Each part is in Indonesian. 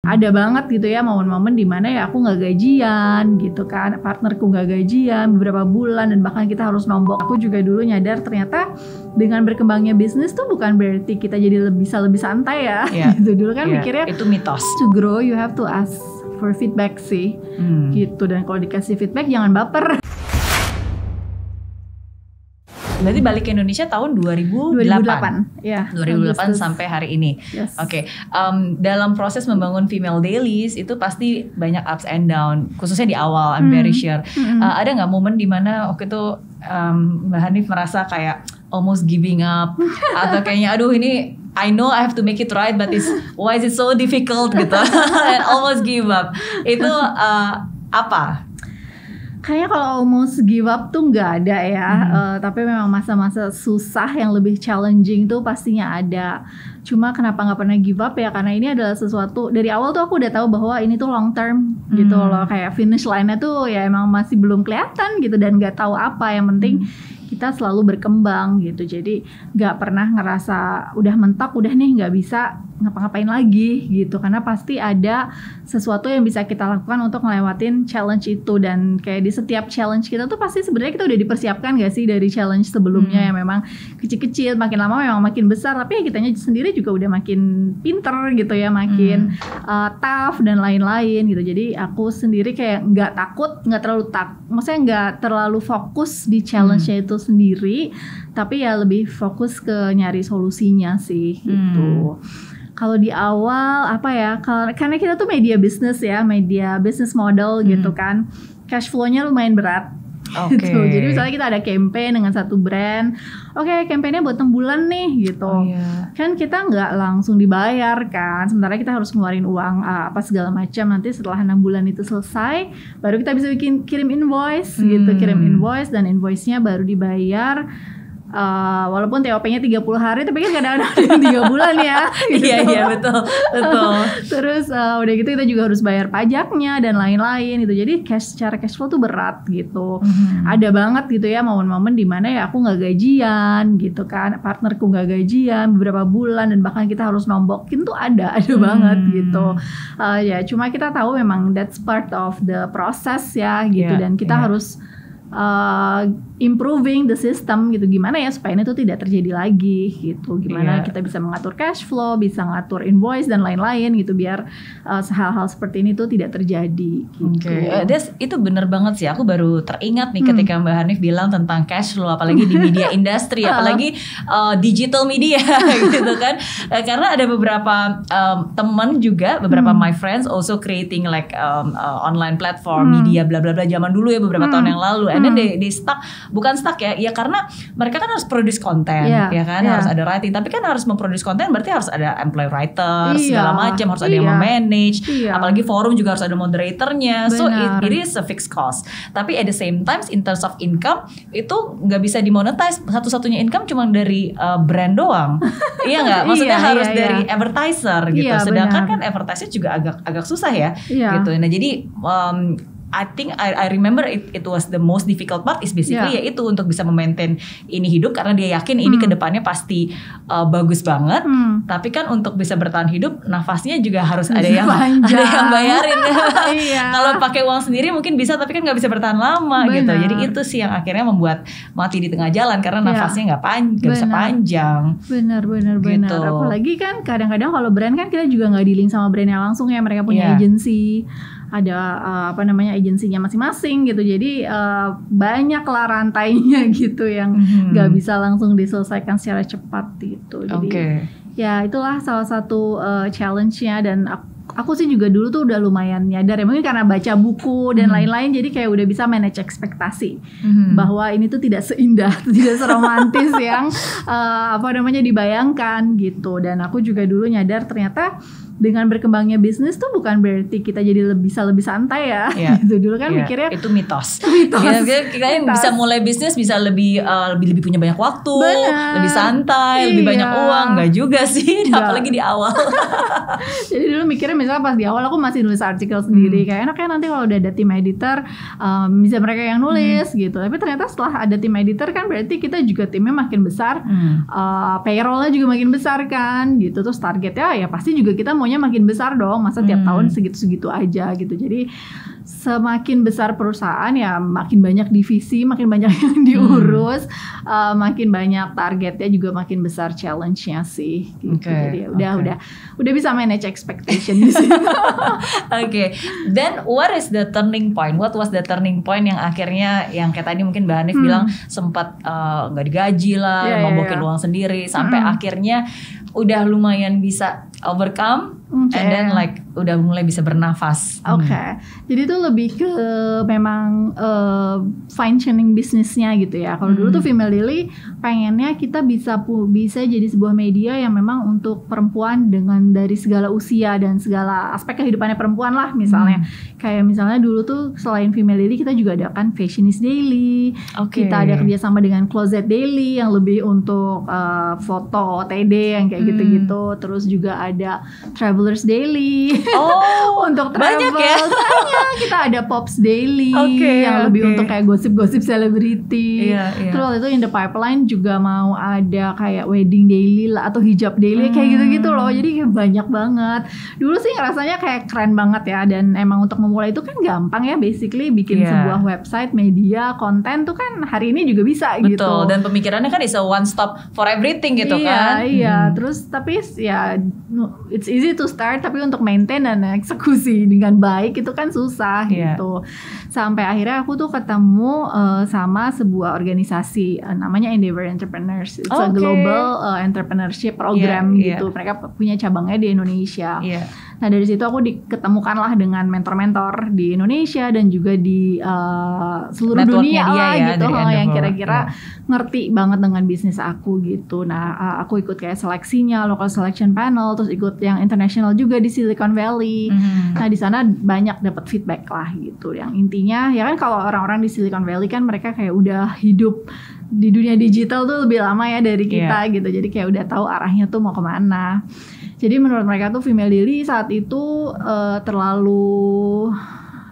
Ada banget gitu ya momen-momen dimana ya aku nggak gajian gitu kan, partnerku nggak gajian beberapa bulan dan bahkan kita harus nombok. Aku juga dulu nyadar ternyata dengan berkembangnya bisnis tuh bukan berarti kita jadi bisa lebih santai ya. Gitu dulu kan mikirnya itu mitos. To grow you have to ask for feedback sih, gitu. Dan kalau dikasih feedback jangan baper. Berarti balik ke Indonesia tahun 2008 ya. 2008 sampai hari ini. Yes. Oke. Dalam proses membangun Female Dailies itu pasti banyak ups and down, khususnya di awal. I'm very sure. Ada nggak momen dimana waktu itu Mbak Hanif merasa kayak almost giving up atau kayaknya aduh ini I know I have to make it right but why is it so difficult gitu and almost give up. Itu apa? Kayaknya kalau almost give up tuh nggak ada ya, tapi memang masa-masa susah yang lebih challenging tuh pastinya ada. Cuma kenapa nggak pernah give up ya, karena ini adalah sesuatu dari awal tuh aku udah tahu bahwa ini tuh long term gitu loh. Kayak finish line-nya tuh ya emang masih belum kelihatan gitu dan nggak tahu apa, yang penting kita selalu berkembang gitu. Jadi nggak pernah ngerasa udah mentok, udah nih nggak bisa ngapa-ngapain lagi gitu, karena pasti ada sesuatu yang bisa kita lakukan untuk ngelewatin challenge itu. Dan kayak di setiap challenge kita tuh pasti sebenarnya kita udah dipersiapkan gak sih dari challenge sebelumnya yang memang kecil-kecil, makin lama memang makin besar, tapi ya kitanya sendiri juga udah makin pinter gitu ya, makin tough dan lain-lain gitu. Jadi aku sendiri kayak nggak takut, nggak terlalu maksudnya nggak terlalu fokus di challenge-nya itu sendiri, tapi ya lebih fokus ke nyari solusinya sih gitu. Kalau di awal apa ya, karena kita tuh media bisnis ya, media business model gitu kan, cash flow-nya lumayan berat. Gitu. Jadi misalnya kita ada campaign dengan satu brand, campaignnya buat 6 bulan nih gitu, kan kita nggak langsung dibayar kan, sementara kita harus ngeluarin uang apa segala macam. Nanti setelah 6 bulan itu selesai, baru kita bisa kirim invoice gitu, kirim invoice dan invoice-nya baru dibayar. Walaupun TOP-nya 30 hari, tapi kan kadang-kadang 3 bulan ya gitu. Iya betul. Terus udah gitu kita juga harus bayar pajaknya dan lain-lain gitu. Jadi secara cash flow tuh berat gitu. Ada banget gitu ya momen-momen dimana ya aku nggak gajian gitu kan, partnerku nggak gajian beberapa bulan dan bahkan kita harus nombokin tuh ada banget gitu. Ya cuma kita tahu memang that's part of the process ya gitu, dan kita harus improving the system gitu, gimana ya supaya ini tuh tidak terjadi lagi gitu, gimana kita bisa mengatur cash flow, bisa ngatur invoice dan lain-lain gitu, biar hal-hal seperti ini tuh tidak terjadi gitu. Itu bener banget sih, aku baru teringat nih ketika Mbak Hanif bilang tentang cash flow, apalagi di media industry, apalagi digital media gitu kan, karena ada beberapa teman juga, beberapa my friends also creating like online platform, media bla bla bla zaman dulu ya, beberapa tahun yang lalu. And then they stuck, bukan stuck ya karena mereka kan harus produce konten ya kan, harus ada writing, tapi kan harus memproduce konten berarti harus ada employee writer segala macam, harus ada yang memanage, apalagi forum juga harus ada moderatornya. So it is a fixed cost. Tapi at the same time in terms of income itu nggak bisa dimonetize, satu-satunya income cuma dari brand doang. Iya nggak? Maksudnya harus dari advertiser gitu. Sedangkan kan advertiser juga agak susah ya gitu. Nah jadi I think I remember it was the most difficult part is basically yaitu untuk bisa memaintain ini hidup, karena dia yakin ini kedepannya pasti bagus banget. Tapi kan untuk bisa bertahan hidup nafasnya juga harus ada yang bayarin. Kalau pakai uang sendiri mungkin bisa, tapi kan nggak bisa bertahan lama gitu. Jadi itu sih yang akhirnya membuat mati di tengah jalan, karena nafasnya nggak bisa panjang. Benar. Gitu. Apalagi kan kadang-kadang kalau brand kan kita juga nggak di-link sama brandnya langsung ya, mereka punya agency, ada agensinya masing-masing gitu. Jadi banyak lah rantainya gitu yang nggak bisa langsung diselesaikan secara cepat gitu. Jadi ya itulah salah satu challenge-nya. Dan aku sih juga dulu tuh udah lumayan nyadar ya, mungkin karena baca buku dan lain-lain, jadi kayak udah bisa manage ekspektasi bahwa ini tuh tidak seindah, tidak seromantis yang dibayangkan gitu. Dan aku juga dulu nyadar ternyata dengan berkembangnya bisnis tuh bukan berarti kita jadi bisa lebih santai ya. Gitu. Dulu kan mikirnya itu mitos. Kita bisa mulai bisnis bisa lebih punya banyak waktu, lebih santai, lebih banyak uang. Nggak juga sih, apalagi di awal. Jadi dulu mikirnya misalnya pas di awal aku masih nulis artikel sendiri, kayak enaknya nanti kalau udah ada tim editor bisa mereka yang nulis gitu. Tapi ternyata setelah ada tim editor kan berarti kita juga timnya makin besar, payrollnya juga makin besar kan gitu. Terus targetnya ya pasti juga kita mau maunya makin besar dong, masa tiap tahun segitu-segitu aja gitu. Jadi semakin besar perusahaan ya makin banyak divisi, makin banyak yang diurus, makin banyak targetnya juga makin besar challenge-nya sih gitu. Jadi udah bisa manage expectation di sini. Oke. Then what is the turning point? What was the turning point yang akhirnya yang kayak tadi mungkin Mbak Hanif bilang sempat nggak digaji lah, ngomongin uang sendiri sampai akhirnya udah lumayan bisa overcome and then like udah mulai bisa bernafas. Jadi itu lebih ke memang fine tuning bisnisnya gitu ya. Kalau dulu tuh Female Daily pengennya kita bisa jadi sebuah media yang memang untuk perempuan dengan dari segala usia dan segala aspek kehidupannya perempuan lah misalnya. Kayak misalnya dulu tuh selain Female Daily kita juga ada kan Fashionist Daily. Kita ada kerjasama dengan Closet Daily yang lebih untuk foto OTD yang kayak gitu-gitu. Terus juga ada Travelers Daily untuk travel. Banyak ya. Kita ada Pops Daily yang lebih untuk kayak gosip-gosip selebriti. Terus waktu itu in the pipeline juga mau ada kayak Wedding Daily lah atau Hijab Daily kayak gitu-gitu loh. Jadi kayak banyak banget. Dulu sih ngerasanya kayak keren banget ya, dan emang untuk memulai itu kan gampang ya, basically bikin sebuah website, media, konten tuh kan hari ini juga bisa. Betul, gitu. Dan pemikirannya kan is a one stop for everything gitu kan. Terus tapi ya it's easy to start, tapi untuk maintain dan eksekusi dengan baik itu kan susah gitu. Sampai akhirnya aku tuh ketemu sama sebuah organisasi namanya Endeavor Entrepreneurs. It's a global entrepreneurship program gitu. Mereka punya cabangnya di Indonesia. Nah dari situ aku diketemukanlah dengan mentor-mentor di Indonesia dan juga di seluruh network dunia lah ya, gitu, yang kira-kira ngerti banget dengan bisnis aku gitu. Nah aku ikut kayak seleksinya, local selection panel, terus ikut yang international juga di Silicon Valley. Nah di sana banyak dapat feedback lah gitu. Yang intinya ya kan kalau orang-orang di Silicon Valley kan mereka kayak udah hidup di dunia digital tuh lebih lama ya dari kita gitu. Jadi kayak udah tahu arahnya tuh mau kemana. Jadi menurut mereka tuh Female Daily saat itu terlalu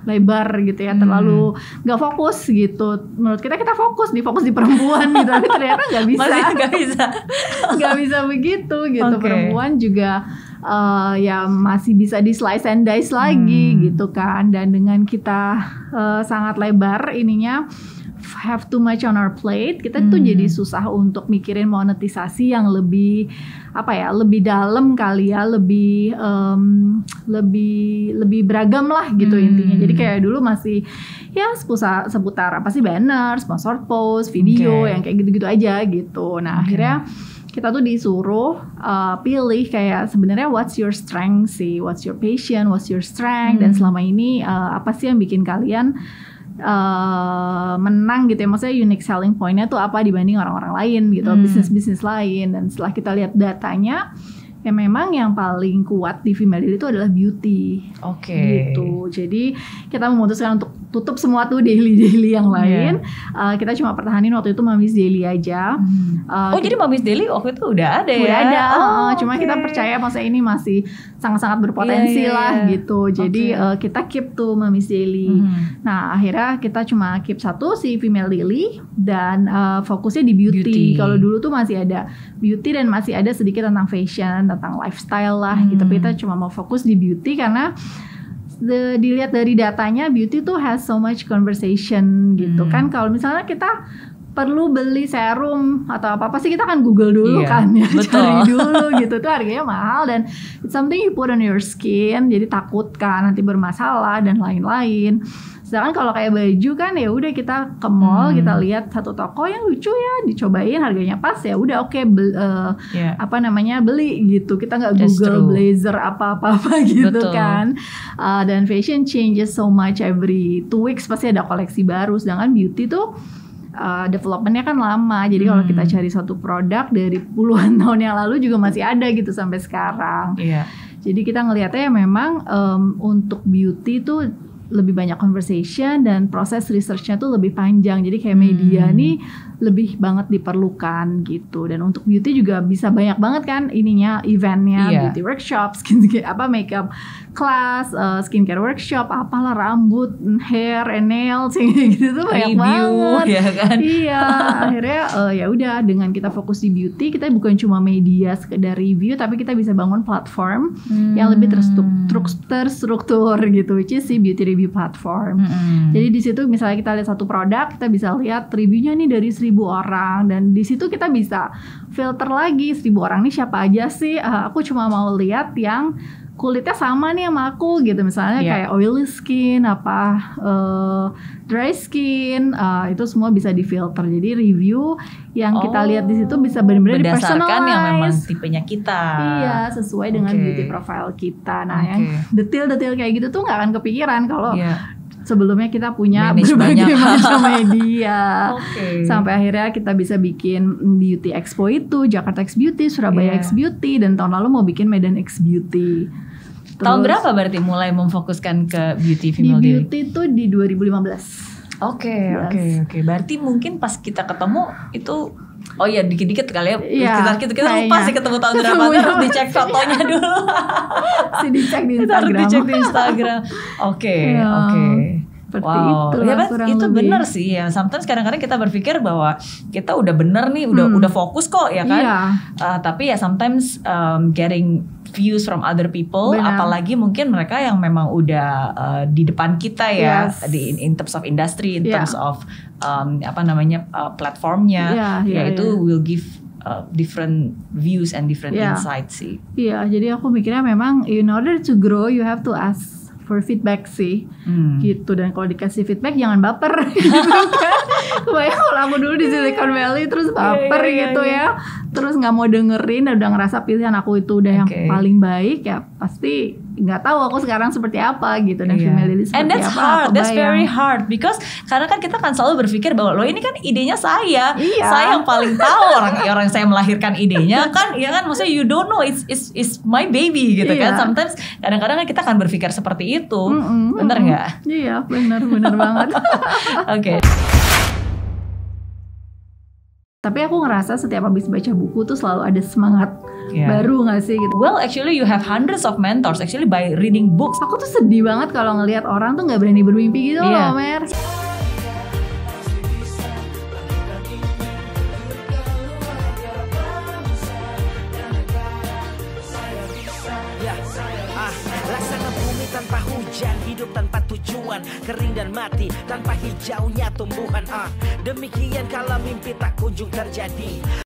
lebar gitu ya, terlalu nggak fokus gitu. Menurut kita fokus di perempuan gitu, tapi ternyata nggak bisa. Nggak bisa begitu gitu. Perempuan juga ya masih bisa di slice and dice lagi gitu kan. Dan dengan kita sangat lebar ininya, have too much on our plate, kita tuh jadi susah untuk mikirin monetisasi yang lebih lebih dalam kali ya, lebih beragam lah gitu intinya. Jadi kayak dulu masih ya seputar apa sih, banner, sponsored post, video yang kayak gitu-gitu aja gitu. Nah akhirnya kita tuh disuruh pilih kayak sebenarnya what's your strength sih, what's your passion, what's your strength, dan selama ini apa sih yang bikin kalian menang gitu ya, maksudnya unique selling point-nya tuh apa dibanding orang-orang lain gitu, bisnis-bisnis lain. Dan setelah kita lihat datanya, ya memang yang paling kuat di Female Daily itu adalah beauty. Gitu. Jadi kita memutuskan untuk tutup semua tuh daily yang lain. Kita cuma pertahanin waktu itu Mommy's Daily aja. Jadi Mommy's Daily waktu itu udah ada ya? Udah ada. Cuma kita percaya maksudnya ini masih sangat-sangat berpotensi lah gitu. Jadi kita keep tuh Mommy's Daily. Nah akhirnya kita cuma keep satu si Female Daily dan fokusnya di beauty. Kalau dulu tuh masih ada beauty dan masih ada sedikit tentang fashion, tentang lifestyle lah gitu. Tapi kita cuma mau fokus di beauty karena dilihat dari datanya beauty tuh has so much conversation gitu kan. Kalau misalnya kita perlu beli serum atau apa sih kita kan Google dulu kan ya, cari dulu gitu, tuh harganya mahal dan it's something you put on your skin, jadi takut kan nanti bermasalah dan lain-lain. Sedangkan kalau kayak baju kan ya udah kita ke mall, kita lihat satu toko yang lucu ya, dicobain harganya pas ya udah beli gitu. Kita nggak Google blazer apa gitu kan. Dan fashion changes so much every 2 weeks pasti ada koleksi baru. Sedangkan beauty tuh developmentnya kan lama. Jadi kalau kita cari suatu produk dari puluhan tahun yang lalu juga masih ada gitu sampai sekarang. Jadi kita ngelihatnya ya memang untuk beauty tuh lebih banyak conversation dan proses researchnya tuh lebih panjang. Jadi kayak media nih lebih banget diperlukan gitu. Dan untuk beauty juga bisa banyak banget kan ininya, eventnya, beauty workshop, makeup kelas, skincare workshop, apalah rambut, hair, and nails gitu tuh banyak banget. Ya kan? Iya, akhirnya ya udah dengan kita fokus di beauty, kita bukan cuma media sekedar review, tapi kita bisa bangun platform yang lebih terstruktur gitu, which is si beauty review platform. Jadi di situ misalnya kita lihat satu produk, kita bisa lihat reviewnya nih dari 1.000 orang, dan di situ kita bisa filter lagi 1.000 orang nih siapa aja sih. Aku cuma mau lihat yang kulitnya sama nih sama aku gitu, misalnya kayak oily skin, dry skin, itu semua bisa difilter. Jadi review yang kita lihat di situ bisa benar-benar berdasarkan yang memang tipenya kita. Iya, sesuai dengan beauty profile kita. Nah, yang detail-detail kayak gitu tuh nggak akan kepikiran kalau sebelumnya kita punya berbagai macam media. Sampai akhirnya kita bisa bikin Beauty Expo itu, Jakarta X Beauty, Surabaya X Beauty, dan tahun lalu mau bikin Medan X Beauty. Tahun berapa berarti mulai memfokuskan ke beauty female di beauty tuh di 2015. Oke. Berarti mungkin pas kita ketemu itu dikit-dikit kali ya. Kita lupa sih ketemu tahun berapa, harus dicek fotonya dulu. Dicek di Instagram. Harus dicek di Instagram. Oke. Seperti itu. Ya, itu benar sih ya. Sometimes kadang-kadang kita berpikir bahwa kita udah bener nih, udah fokus kok ya kan. Tapi ya sometimes getting views from other people, apalagi mungkin mereka yang memang udah di depan kita ya, in terms of industry, in terms of platformnya, itu will give different views and different insights sih. Iya, jadi aku mikirnya memang in order to grow you have to ask for feedback sih, gitu. Dan kalau dikasih feedback jangan baper, gitu kan. Kebayang kalau aku dulu di Silicon Valley terus baper gitu ya, terus nggak mau dengerin dan udah ngerasa pilihan aku itu udah yang paling baik, ya pasti nggak tahu aku sekarang seperti apa gitu, dan female lead seperti and that's apa. Hard, that's very hard, because karena kan kita kan selalu berpikir bahwa ini kan idenya saya yang paling tahu, orang saya melahirkan idenya kan, ya kan, maksudnya you don't know it's my baby gitu kan. Sometimes kadang-kadang kita akan berpikir seperti itu, bener nggak? Iya, bener banget. Oke. Tapi aku ngerasa setiap habis baca buku tuh selalu ada semangat baru gak sih gitu. Well, actually you have hundreds of mentors actually by reading books. Aku tuh sedih banget kalau ngelihat orang tuh gak berani bermimpi gitu loh, Mer. Laksana bumi tanpa hujan, hidup tanpa tujuan, kering dan mati tanpa hijaunya tumbuhan. Demikian kalau mimpi tak kunjung terjadi.